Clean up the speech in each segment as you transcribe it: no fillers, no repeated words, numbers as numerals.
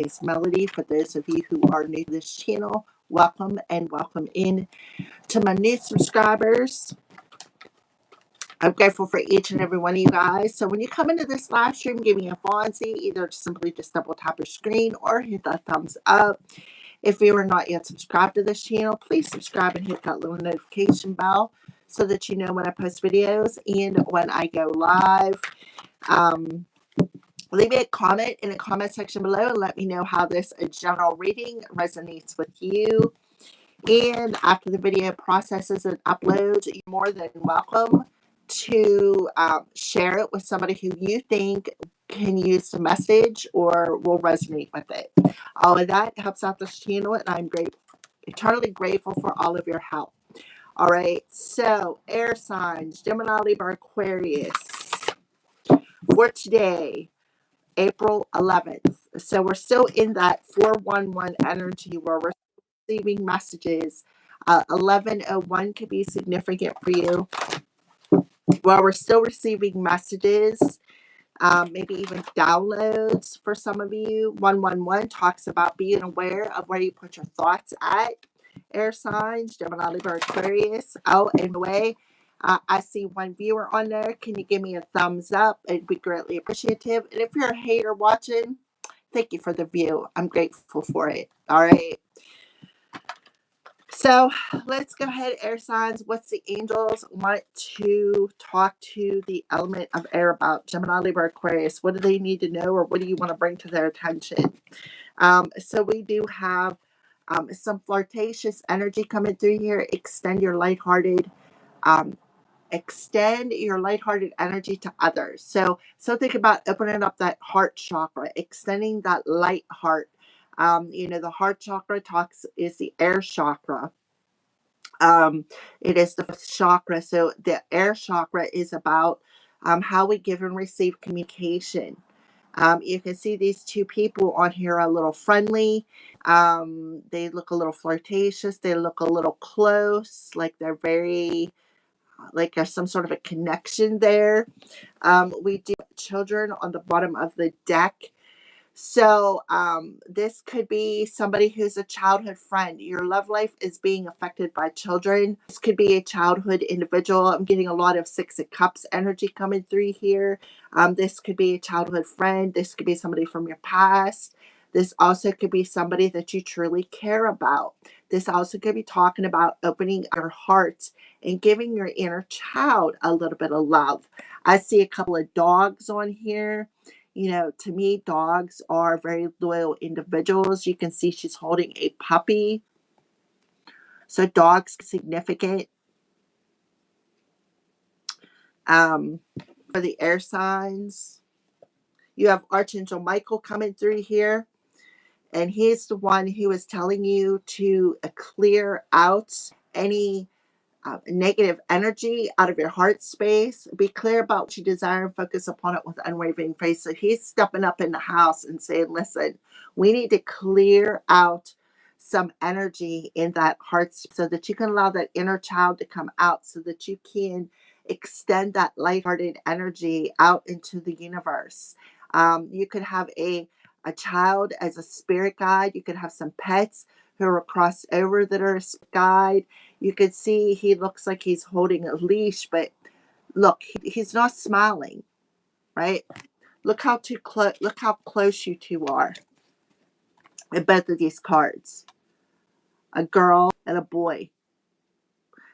It's Melody. For those of you who are new to this channel, welcome and welcome in to my new subscribers. I'm grateful for each and every one of you guys. So when you come into this live stream, give me a Fonzie. Either simply just double tap your screen or hit that thumbs up. If you are not yet subscribed to this channel, please subscribe and hit that little notification bell so that you know when I post videos and when I go live. Leave me a comment in the comment section below and let me know how this general reading resonates with you. And after the video processes and uploads, you're more than welcome to share it with somebody who you think can use the message or will resonate with it. All of that helps out this channel, and I'm eternally grateful for all of your help. All right, so air signs, Gemini, Libra, Aquarius for today, April 11th. So we're still in that 411 energy where we're receiving messages. 1101 could be significant for you. While we're still receiving messages, maybe even downloads for some of you. 111 talks about being aware of where you put your thoughts at. Air signs, Gemini, Libra, Aquarius. Oh, and the way, I see one viewer on there. Can you give me a thumbs up? It'd be greatly appreciative. And if you're a hater watching, thank you for the view. I'm grateful for it. All right. So let's go ahead, air signs. What's the angels want to talk to the element of air about? Gemini, Libra, Aquarius. What do they need to know, or what do you want to bring to their attention? So we do have some flirtatious energy coming through here. Extend your lighthearted energy to others. So think about opening up that heart chakra, extending that light heart. The heart chakra is the air chakra. It is the first chakra. So the air chakra is about how we give and receive communication. You can see these two people on here are a little friendly. They look a little flirtatious. They look a little close, like they're very, like there's some sort of a connection there. We do have children on the bottom of the deck. So this could be somebody who's a childhood friend. Your love life is being affected by children. This could be a childhood individual. I'm getting a lot of Six of Cups energy coming through here. This could be a childhood friend. This could be somebody from your past. This also could be somebody that you truly care about. This also could be talking about opening your heart and giving your inner child a little bit of love. I see a couple of dogs on here. To me, dogs are very loyal individuals. You can see she's holding a puppy. So dogs significant. For the air signs, you have Archangel Michael coming through here. And he's the one who is telling you to clear out any negative energy out of your heart space. Be clear about what you desire and focus upon it with unwavering faith. So he's stepping up in the house and saying, listen, we need to clear out some energy in that heart so that you can allow that inner child to come out, so that you can extend that lighthearted energy out into the universe. You could have a child as a spirit guide. You could have some pets who are crossed over that are a spirit guide. You could see he looks like he's holding a leash, but look, he's not smiling, right? Look how close you two are in both of these cards. A girl and a boy.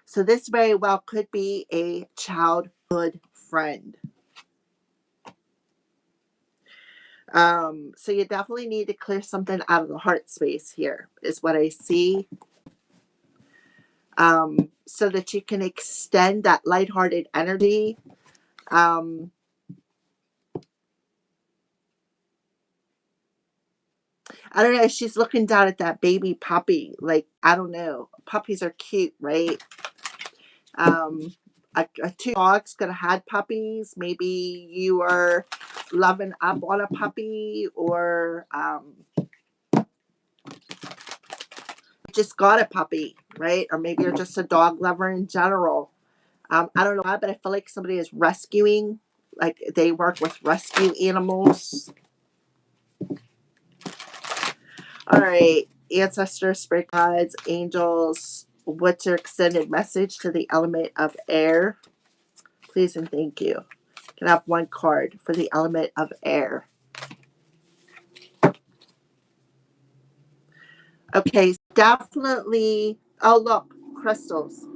So this very well could be a childhood friend. So you definitely need to clear something out of the heart space here, is what I see. So that you can extend that lighthearted energy. I don't know. She's looking down at that baby puppy. Like, I don't know. Puppies are cute, right? Two dogs could have had puppies. Maybe you are loving up on a puppy, or just got a puppy, right? Or maybe you're just a dog lover in general. I don't know why, but I feel like somebody is rescuing, like they work with rescue animals. All right, ancestors, spirit guides, angels, what's your extended message to the element of air? Please and thank you. You can have one card for the element of air. Okay, definitely. Oh, look, crystals.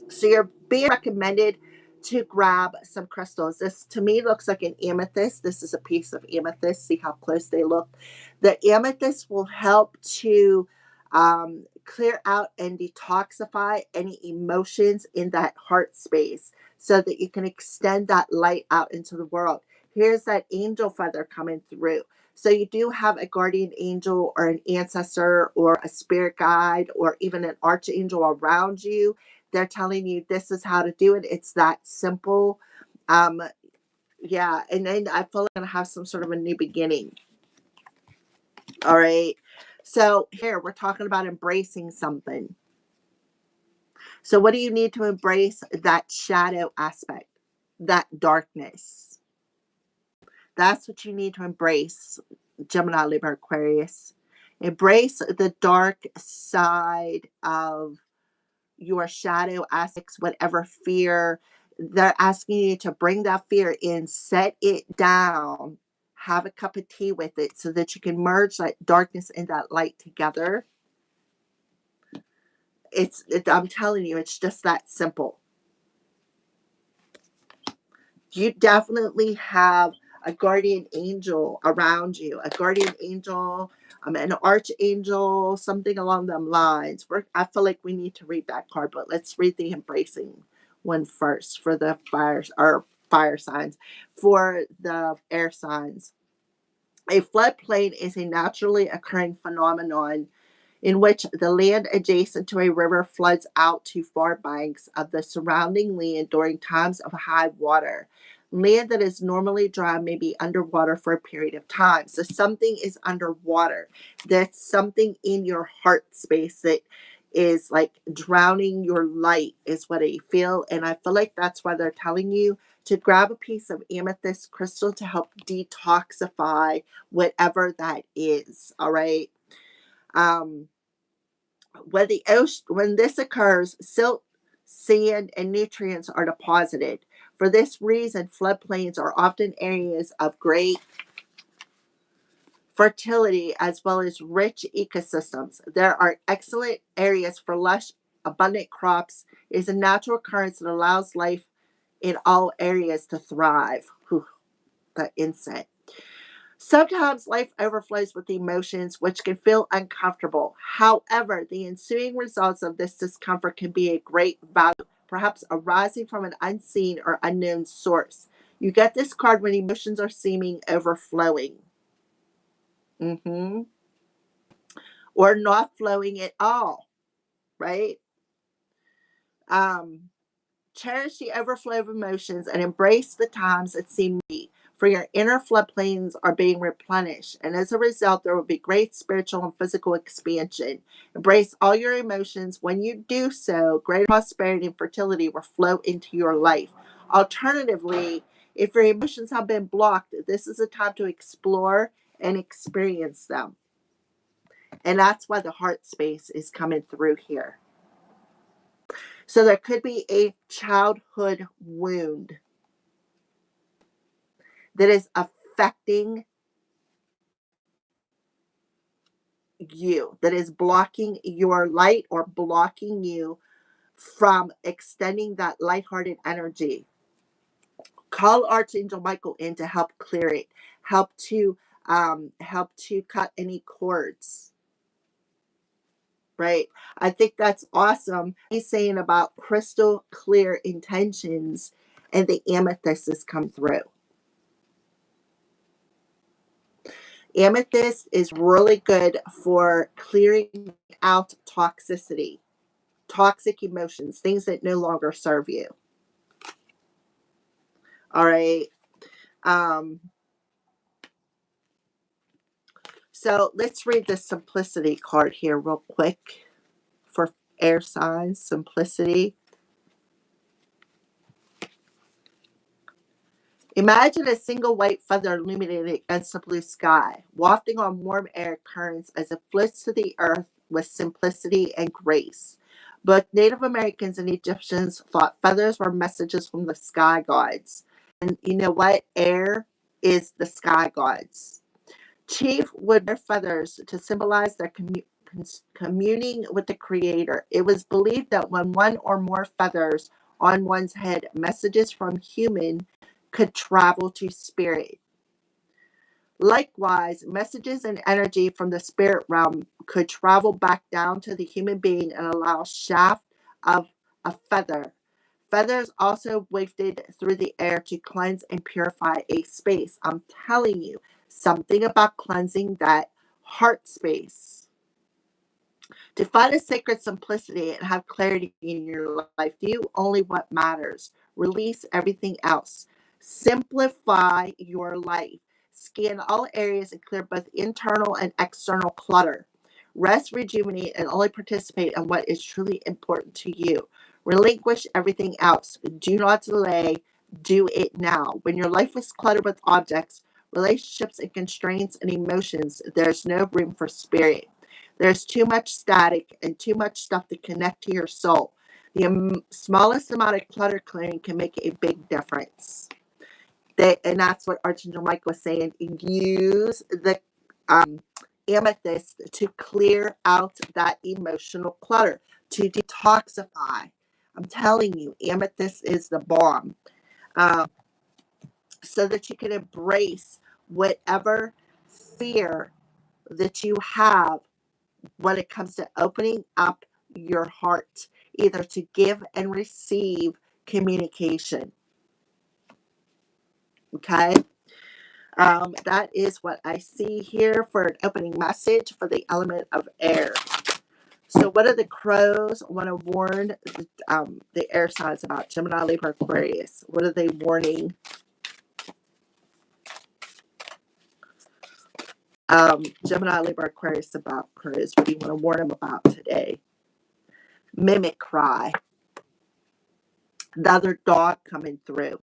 So you're being recommended to grab some crystals. This to me looks like an amethyst. This is a piece of amethyst. See how close they look. The amethyst will help to clear out and detoxify any emotions in that heart space so that you can extend that light out into the world. Here's that angel feather coming through. So you do have a guardian angel or an ancestor or a spirit guide or even an archangel around you. They're telling you this is how to do it. It's that simple. Um, yeah, and then I feel like I'm gonna have some sort of a new beginning. All right. So here we're talking about embracing something. So what do you need to embrace? That shadow aspect, that darkness. That's what you need to embrace, Gemini, Libra, Aquarius. Embrace the dark side of your shadow aspects, whatever fear. They're asking you to bring that fear in, set it down, have a cup of tea with it so that you can merge that darkness and that light together. I'm telling you, it's just that simple. You definitely have a guardian angel around you, a guardian angel, an archangel, something along them lines. I feel like we need to read that card, but let's read the embracing one first for the fire signs. For the air signs, a floodplain is a naturally occurring phenomenon in which the land adjacent to a river floods out to far banks of the surrounding land during times of high water. Land that is normally dry may be underwater for a period of time. So something is underwater. There's something in your heart space that is like drowning your light, is what I feel. And I feel like that's why they're telling you to grab a piece of amethyst crystal to help detoxify whatever that is. All right. Um, when this occurs, silt, sand, and nutrients are deposited. For this reason, floodplains are often areas of great fertility as well as rich ecosystems. There are excellent areas for lush, abundant crops. It is a natural occurrence that allows life in all areas to thrive. Whew, the inset. Sometimes life overflows with emotions which can feel uncomfortable. However, the ensuing results of this discomfort can be a great value, perhaps arising from an unseen or unknown source. You get this card when emotions are seeming overflowing. Mm-hmm. Or not flowing at all, right? Um, Cherish the overflow of emotions and embrace the times that seem weak, for your inner floodplains are being replenished, and as a result, there will be great spiritual and physical expansion. Embrace all your emotions. When you do so, greater prosperity and fertility will flow into your life. Alternatively, if your emotions have been blocked, this is a time to explore and experience them. And that's why the heart space is coming through here. So there could be a childhood wound that is affecting you, that is blocking your light or blocking you from extending that lighthearted energy. Call Archangel Michael in to help clear it, help to help to cut any cords. Right. I think that's awesome. He's saying about crystal clear intentions and the amethyst has come through. Amethyst is really good for clearing out toxicity, toxic emotions, things that no longer serve you. All right. Um, so let's read the simplicity card here real quick for air signs. Simplicity. Imagine a single white feather illuminated against a blue sky, wafting on warm air currents as it floats to the earth with simplicity and grace. Both Native Americans and Egyptians thought feathers were messages from the sky gods. And you know what? Air is the sky gods. Chief would wear feathers to symbolize their communing with the Creator. It was believed that when one or more feathers on one's head, messages from human could travel to spirit. Likewise, messages and energy from the spirit realm could travel back down to the human being and allow shaft of a feather. Feathers also wafted through the air to cleanse and purify a space. I'm telling you, something about cleansing that heart space. To find a sacred simplicity and have clarity in your life, do only what matters. Release everything else. Simplify your life. Scan all areas and clear both internal and external clutter. Rest, rejuvenate, and only participate in what is truly important to you. Relinquish everything else. Do not delay. Do it now. When your life is cluttered with objects, relationships, and constraints and emotions, there's no room for spirit. There's too much static and too much stuff to connect to your soul. The smallest amount of clutter clearing can make a big difference. And that's what Archangel Michael was saying. Use the amethyst to clear out that emotional clutter, to detoxify. I'm telling you, amethyst is the bomb. Um, so that you can embrace whatever fear that you have when it comes to opening up your heart, either to give and receive communication. Okay. That is what I see here for an opening message for the element of air. So, what are the crows want to warn the air signs about? Gemini, Libra, Aquarius. What are they warning? Gemini, Libra, Aquarius about crows. What do you want to warn them about today? Mimic cry. The other dog coming through.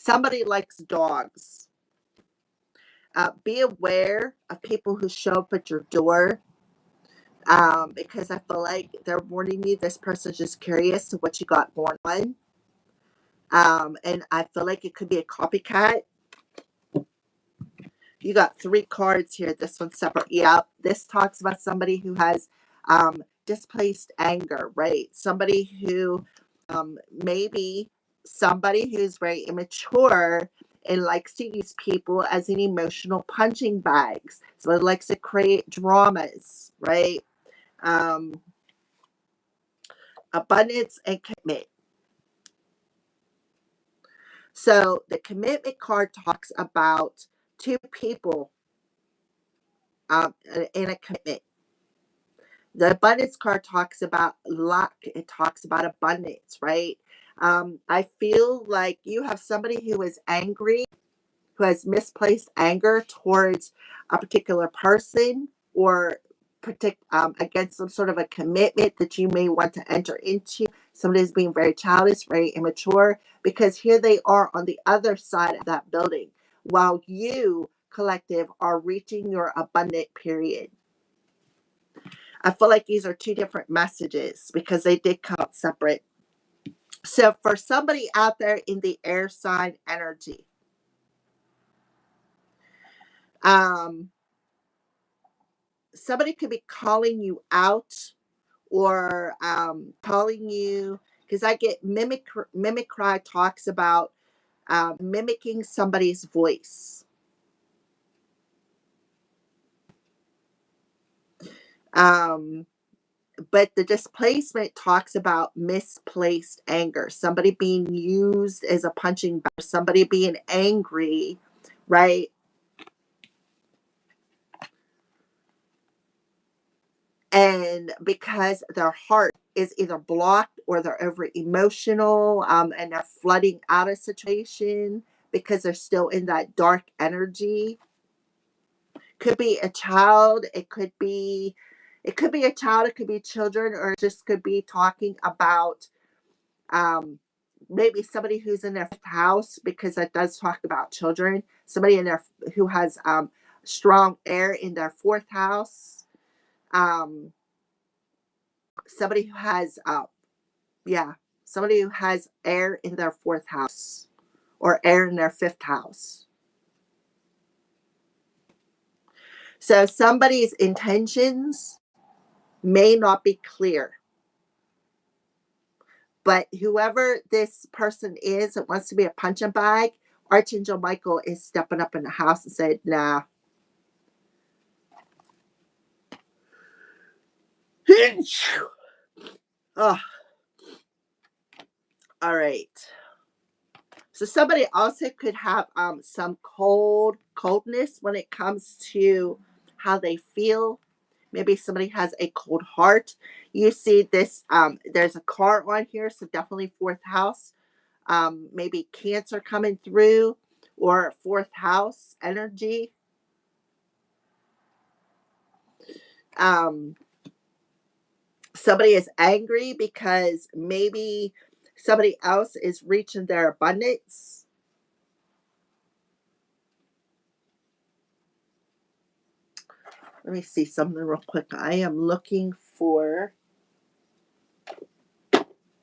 Somebody likes dogs. Be aware of people who show up at your door, because I feel like they're warning you this person's just curious to what you got going on. And I feel like it could be a copycat. You got 3 cards here. This one's separate. Yeah, this talks about somebody who has displaced anger, right? Somebody who maybe somebody who's very immature and likes to use people as an emotional punching bags. So it likes to create dramas, right? Um, Abundance and commitment. So the commitment card talks about 2 people in a commitment. The abundance card talks about luck. It talks about abundance, right? I feel like you have somebody who is angry, who has misplaced anger towards a particular person or against some sort of a commitment that you may want to enter into. Somebody is being very childish, very immature, because here they are on the other side of that building, while you, collective, are reaching your abundant period. I feel like these are 2 different messages because they did come out separate. So for somebody out there in the air sign energy, um, somebody could be calling you out or calling you, because I get mimic cry talks about mimicking somebody's voice. Um, but the displacement talks about misplaced anger, somebody being used as a punching bag, somebody being angry, right? And because their heart is either blocked or they're over emotional, and they're flooding out of situation because they're still in that dark energy. Could be a child, it could be a child, it could be children, or it just could be talking about um maybe somebody who's in their fifth house, because that does talk about children. Somebody in there who has strong air in their fourth house. Um, somebody who has yeah, somebody who has air in their fourth house or air in their fifth house. So somebody's intentions may not be clear, but whoever this person is that wants to be a punching bag, Archangel Michael is stepping up in the house and said, nah. Oh, all right. So somebody also could have some coldness when it comes to how they feel. Maybe somebody has a cold heart. You see this, there's a car on here, so definitely fourth house. Maybe Cancer coming through or fourth house energy. Somebody is angry because maybe somebody else is reaching their abundance. Let me see something real quick. I am looking for.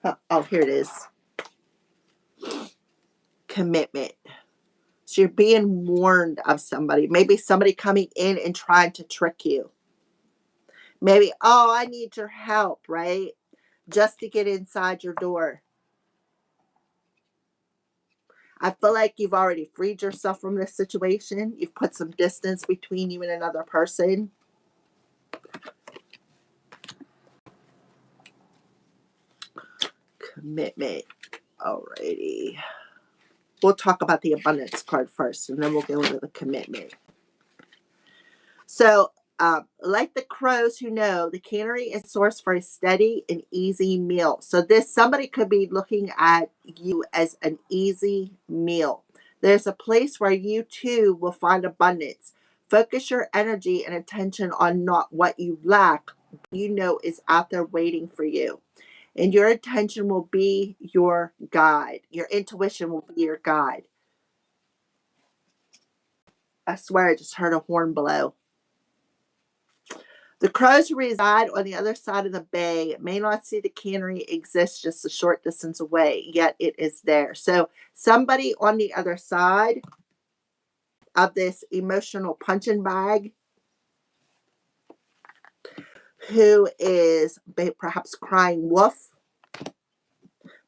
Oh, here it is. Commitment. So you're being warned of somebody. Maybe somebody coming in and trying to trick you. Maybe, oh, I need your help, right? Just to get inside your door. I feel like you've already freed yourself from this situation. You've put some distance between you and another person. Commitment. Alrighty. We'll talk about the abundance card first, and then we'll go into the commitment. So, like the crows who know, the cannery is source for a steady and easy meal. So this somebody could be looking at you as an easy meal. There's a place where you too will find abundance. Focus your energy and attention on not what you lack, you know is out there waiting for you. And your attention will be your guide. Your intuition will be your guide. I swear I just heard a horn blow. The crows who reside on the other side of the bay may not see the cannery exist just a short distance away, yet it is there. So somebody on the other side of this emotional punching bag who is perhaps crying wolf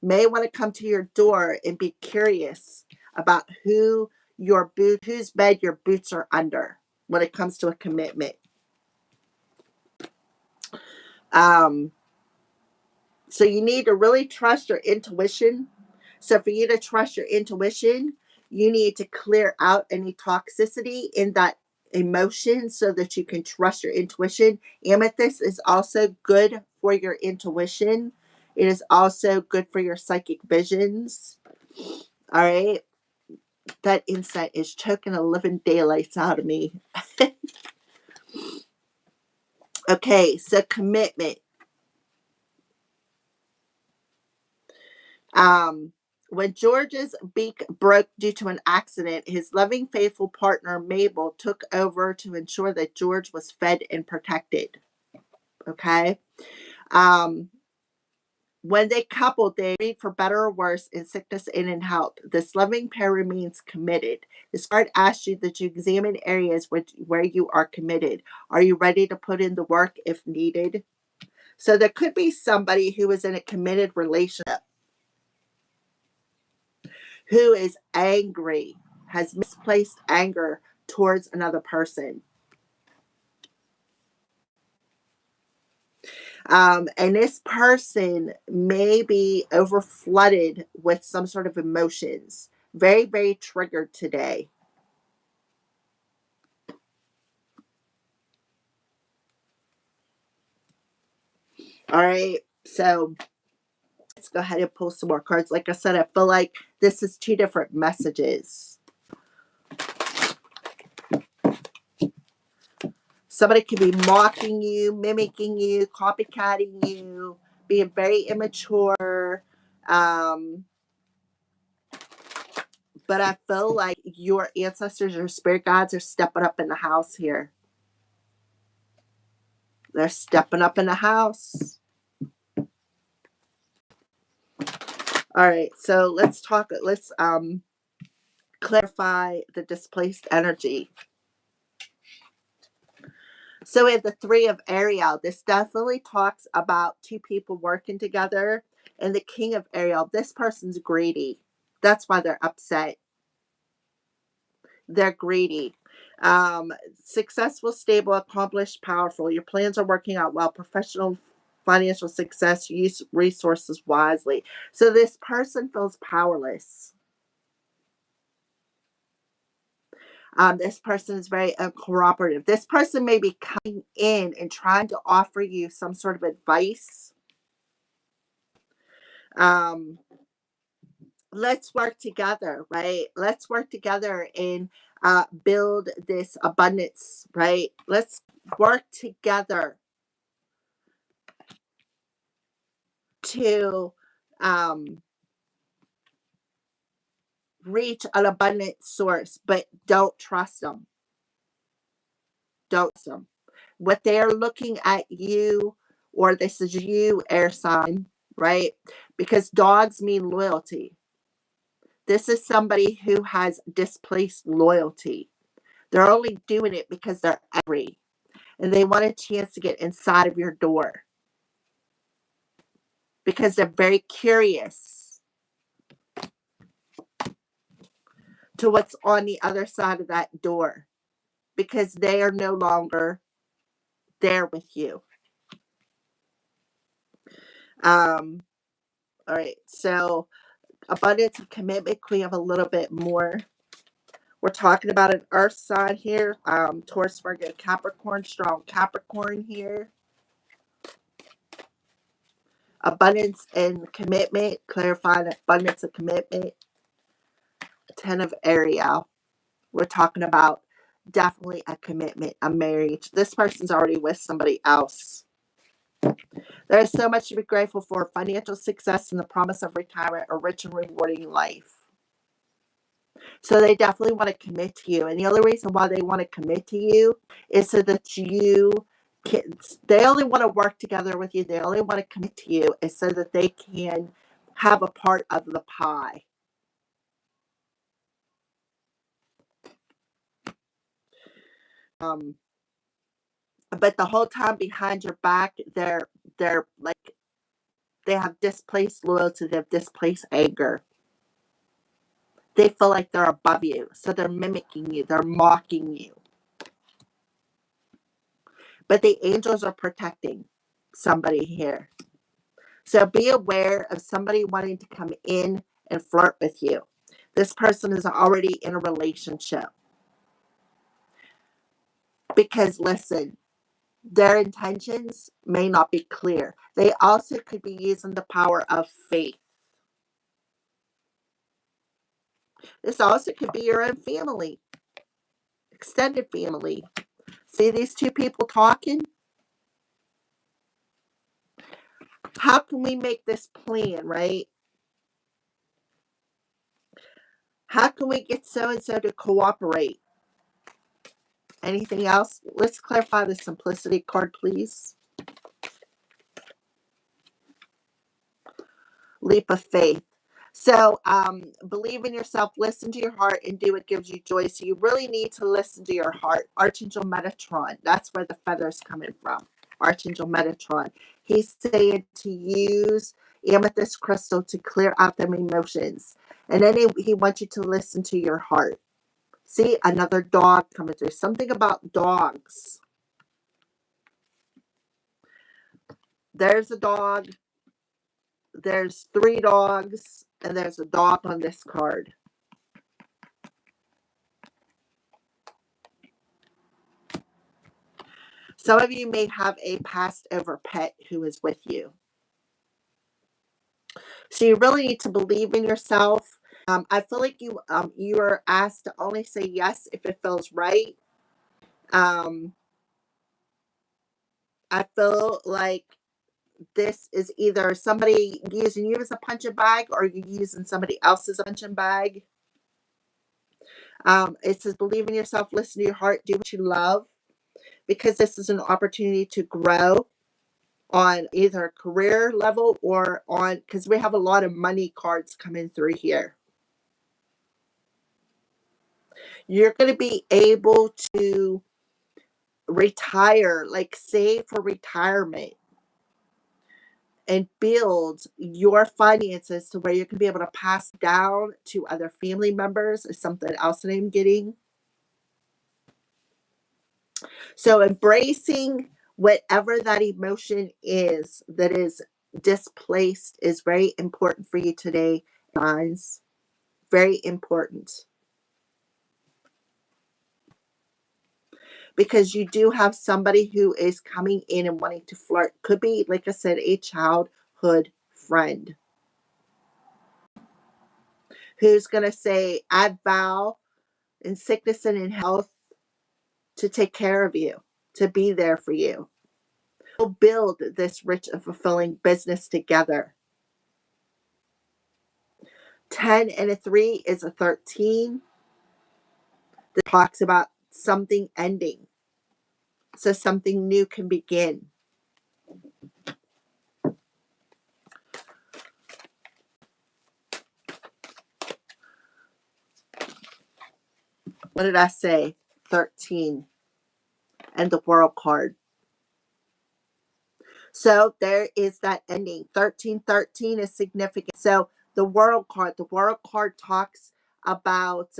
may want to come to your door and be curious about whose bed your boots are under when it comes to a commitment. So you need to really trust your intuition. So for you to trust your intuition, you need to clear out any toxicity in that emotion so that you can trust your intuition. Amethyst is also good for your intuition. It is also good for your psychic visions. All right. That insight is choking the living daylights out of me. Okay, so commitment. When George's beak broke due to an accident, his loving, faithful partner, Mabel, took over to ensure that George was fed and protected. Okay. Um, when they coupled, they agreed for better or worse in sickness and in health. This loving pair remains committed. This card asks you that you examine areas where you are committed. Are you ready to put in the work if needed? So there could be somebody who is in a committed relationship who is angry, has misplaced anger towards another person. And this person may be over flooded with some sort of emotions. Very, very triggered today. All right. So let's go ahead and pull some more cards. Like I said, I feel like this is two different messages. Somebody could be mocking you, mimicking you, copycatting you, being very immature. But I feel like your ancestors, your spirit guides are stepping up in the house here. They're stepping up in the house. All right, so let's clarify the displaced energy. So we have the Three of Ariel. This definitely talks about two people working together. And the King of Ariel, this person's greedy. That's why they're upset. They're greedy. Successful, stable, accomplished, powerful. Your plans are working out well. Professional, financial success. Use resources wisely. So this person feels powerless. This person is very uncooperative. This person may be coming in and trying to offer you some sort of advice. Let's work together, right? Let's work together and build this abundance, right? Let's work together to reach an abundant source, but don't trust them. Don't trust them. What they're looking at you, or this is you, air sign, right? Because dogs mean loyalty. This is somebody who has displaced loyalty. They're only doing it because they're angry and they want a chance to get inside of your door because they're very curious to what's on the other side of that door because they are no longer there with you. All right, so abundance of commitment. We have a little bit more. We're talking about an earth sign here. Taurus, Virgo, Capricorn, strong Capricorn here. Abundance and commitment. Clarifying abundance of commitment. 10 of Ariel. We're talking about definitely a commitment, a marriage. This person's already with somebody else. There is so much to be grateful for. Financial success and the promise of retirement, a rich and rewarding life. So they definitely want to commit to you. And the only reason why they want to commit to you is so that you can, they only want to work together with you. They only want to commit to you is so that they can have a part of the pie. But the whole time behind your back, they're like, they have displaced loyalty, they have displaced anger. They feel like they're above you. So they're mimicking you, they're mocking you. But the angels are protecting somebody here. So be aware of somebody wanting to come in and flirt with you. This person is already in a relationship. Because listen, their intentions may not be clear. They also could be using the power of faith. This also could be your own family, extended family. See these two people talking? How can we make this plan, right? How can we get so and so to cooperate? Anything else? Let's clarify the simplicity card, please. Leap of faith. So believe in yourself, listen to your heart, and do what gives you joy. So you really need to listen to your heart. Archangel Metatron, that's where the feather's coming from. Archangel Metatron. He's saying to use amethyst crystal to clear out them emotions. And then he wants you to listen to your heart. See, another dog coming through. Something about dogs. There's a dog. There's 3 dogs. And there's a dog on this card. Some of you may have a passed over pet who is with you. So you really need to believe in yourself. I feel like you are asked to only say yes if it feels right. Um, I feel like this is either somebody using you as a punching bag or you using somebody else as a punching bag. It says, believe in yourself, listen to your heart, do what you love, because this is an opportunity to grow on either a career level or on, because we have a lot of money cards coming through here. You're going to be able to retire, like save for retirement, and build your finances to where you can be able to pass down to other family members, is something else that I'm getting. So embracing whatever that emotion is that is displaced is very important for you today, guys. Very important. Because you do have somebody who is coming in and wanting to flirt. Could be, like I said, a childhood friend who's going to say, I vow in sickness and in health to take care of you, to be there for you. We'll build this rich and fulfilling business together. 10 and a 3 is a 13 that talks about something ending. So something new can begin. What did I say? 13 and the World card. So there is that ending. 1313 is significant. So the World card talks about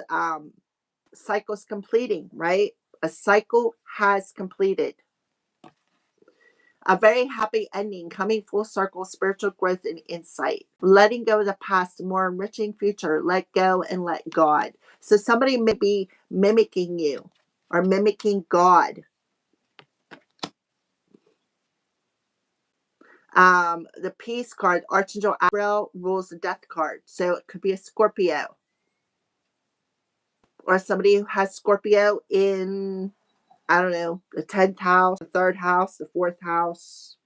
cycles completing, right? A cycle has completed. A very happy ending, coming full circle, spiritual growth and insight. Letting go of the past, more enriching future. Let go and let God. So somebody may be mimicking you or mimicking God. The Peace card, Archangel Gabriel rules the death card. So it could be a Scorpio. Or somebody who has Scorpio in, I don't know, the 10th house, the 3rd house, the 4th house.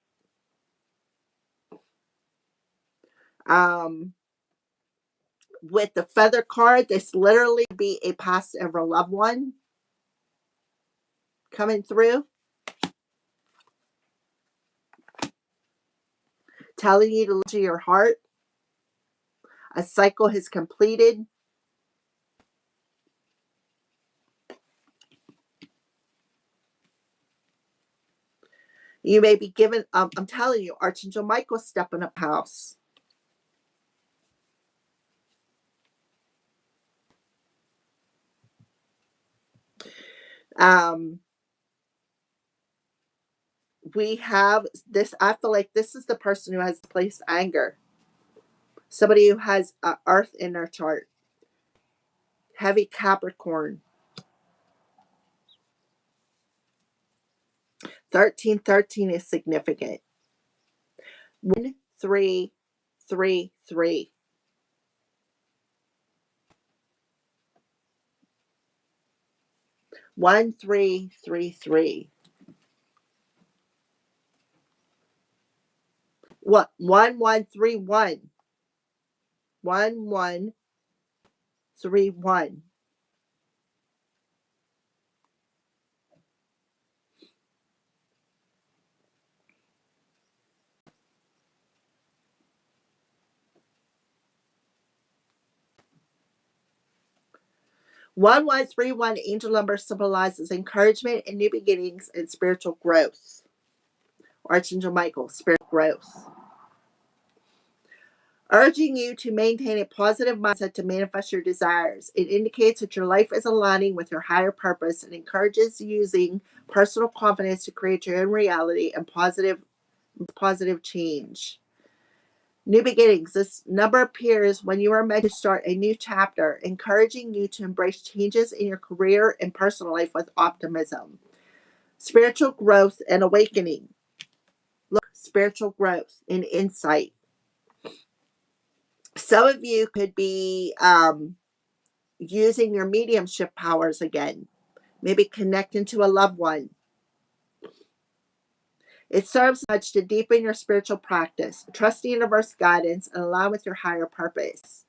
With the Feather card, this literally be a past ever loved one coming through, telling you to listen to your heart. A cycle has completed. You may be given, I'm telling you, Archangel Michael stepping up house. We have this, I feel like this is the person who has placed anger. Somebody who has Earth in their chart. Heavy Capricorn. 1313 is significant. 1333. 1333. What? 1131. 1131. One 131 angel number symbolizes encouragement and new beginnings and spiritual growth. Archangel Michael, spiritual growth. Urging you to maintain a positive mindset to manifest your desires. It indicates that your life is aligning with your higher purpose and encourages using personal confidence to create your own reality and positive change. New beginnings. This number appears when you are meant to start a new chapter, encouraging you to embrace changes in your career and personal life with optimism. Spiritual growth and awakening. Look, spiritual growth and insight. Some of you could be using your mediumship powers again, maybe connecting to a loved one. It serves much to deepen your spiritual practice, trust the universe guidance, and align with your higher purpose.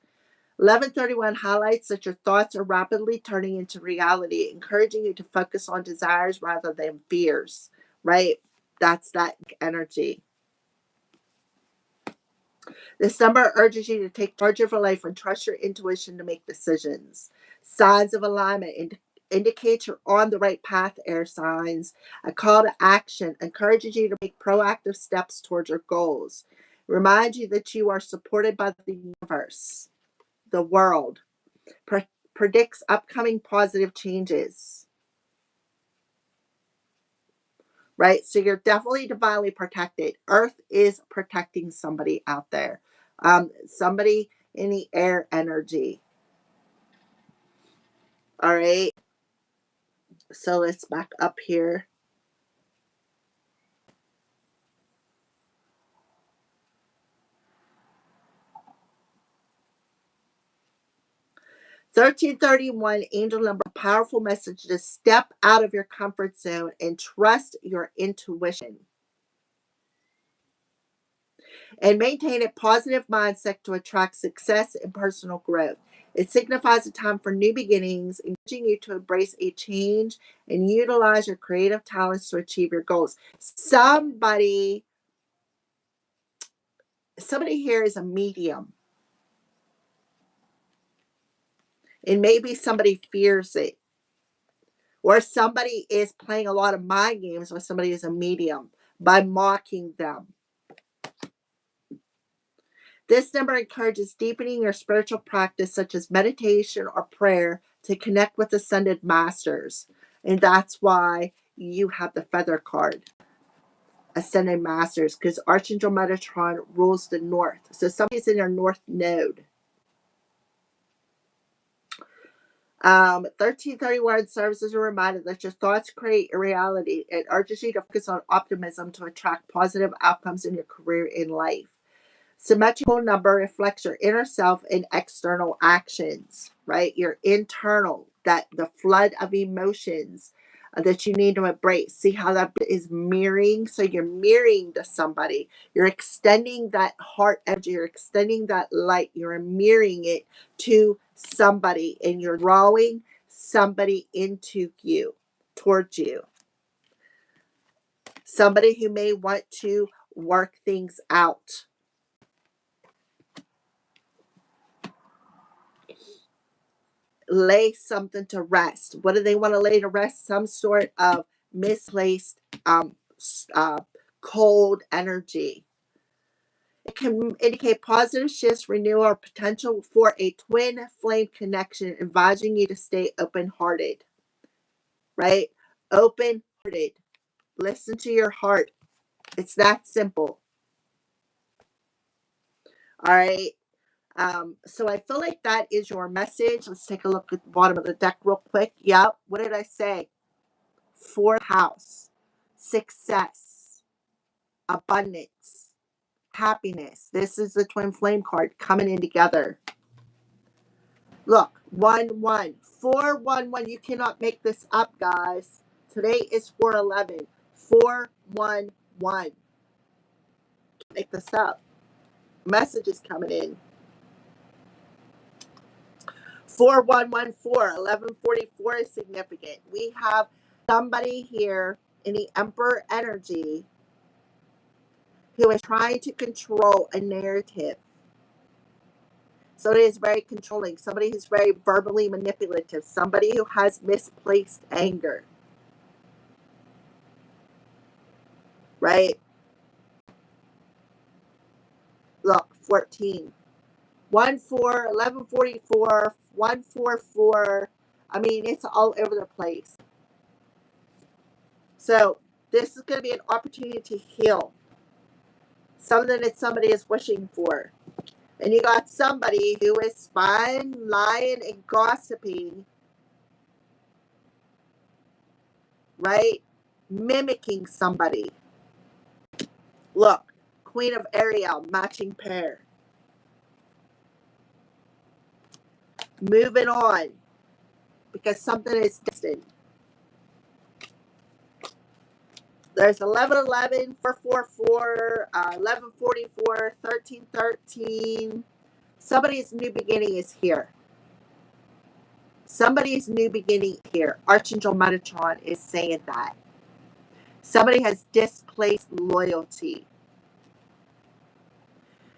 1131 highlights that your thoughts are rapidly turning into reality, encouraging you to focus on desires rather than fears, right? That's that energy. This number urges you to take charge of your life and trust your intuition to make decisions. Signs of alignment indicate you're on the right path, air signs. A call to action encourages you to make proactive steps towards your goals. Reminds you that you are supported by the universe, the world. Predicts upcoming positive changes. Right? So you're definitely divinely protected. Earth is protecting somebody out there. Somebody in the air energy. All right. So let's back up here. (1331) angel number, powerful message to step out of your comfort zone and trust your intuition. And maintain a positive mindset to attract success and personal growth. It signifies a time for new beginnings, encouraging you to embrace a change and utilize your creative talents to achieve your goals. Somebody here is a medium, and maybe somebody fears it, or somebody is playing a lot of mind games with somebody who's a medium by mocking them. This number encourages deepening your spiritual practice, such as meditation or prayer, to connect with ascended masters. And that's why you have the feather card, ascended masters, because Archangel Metatron rules the north. So somebody's in your north node. 1331 serves as a reminder that your thoughts create a reality. It urges you to focus on optimism to attract positive outcomes in your career in life. Symmetrical number reflects your inner self and external actions, right? Your internal, that the flood of emotions that you need to embrace. See how that is mirroring? So you're mirroring to somebody. You're extending that heart energy. You're extending that light. You're mirroring it to somebody, and you're drawing somebody into you, towards you. Somebody who may want to work things out. Lay something to rest. What do they want to lay to rest? Some sort of misplaced uh, cold energy. It can indicate positive shifts, renewal, or potential for a twin flame connection, advising you to stay open-hearted. Right? Open-hearted. Listen to your heart. It's that simple. All right. So I feel like that is your message. Let's take a look at the bottom of the deck real quick. Yep. What did I say? Fourth house, success, abundance, happiness. This is the twin flame card coming in together. Look, 1-1, 4-1-1. You cannot make this up, guys. Today is 4-11. 4-1-1. Can't make this up. Messages coming in. 4114, 1144 is significant. We have somebody here in the Emperor energy who is trying to control a narrative. Somebody is very controlling. Somebody who's very verbally manipulative. Somebody who has misplaced anger. Right? Look, 14. 14, 1144, 144. I mean, it's all over the place. So this is going to be an opportunity to heal. Something that somebody is wishing for. And you got somebody who is spying, lying, and gossiping, right? Mimicking somebody. Look, Queen of Ariel, matching pair. Moving on, because something is destined. There's 1111, 444, 1144, 1313. Somebody's new beginning is here. Somebody's new beginning here. Archangel Metatron is saying that. Somebody has displaced loyalty.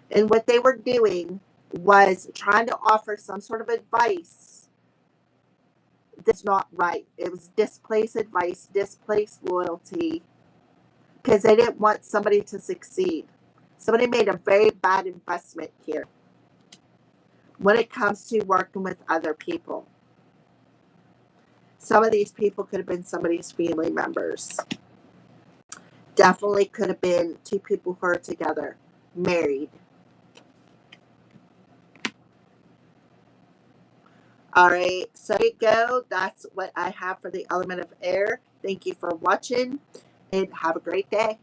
And what they were doing was trying to offer some sort of advice that's not right. It was displaced advice, displaced loyalty, because they didn't want somebody to succeed. Somebody made a very bad investment here when it comes to working with other people. Some of these people could have been somebody's family members. Definitely could have been two people who are together, married. All right, so there you go. That's what I have for the element of air. Thank you for watching and have a great day.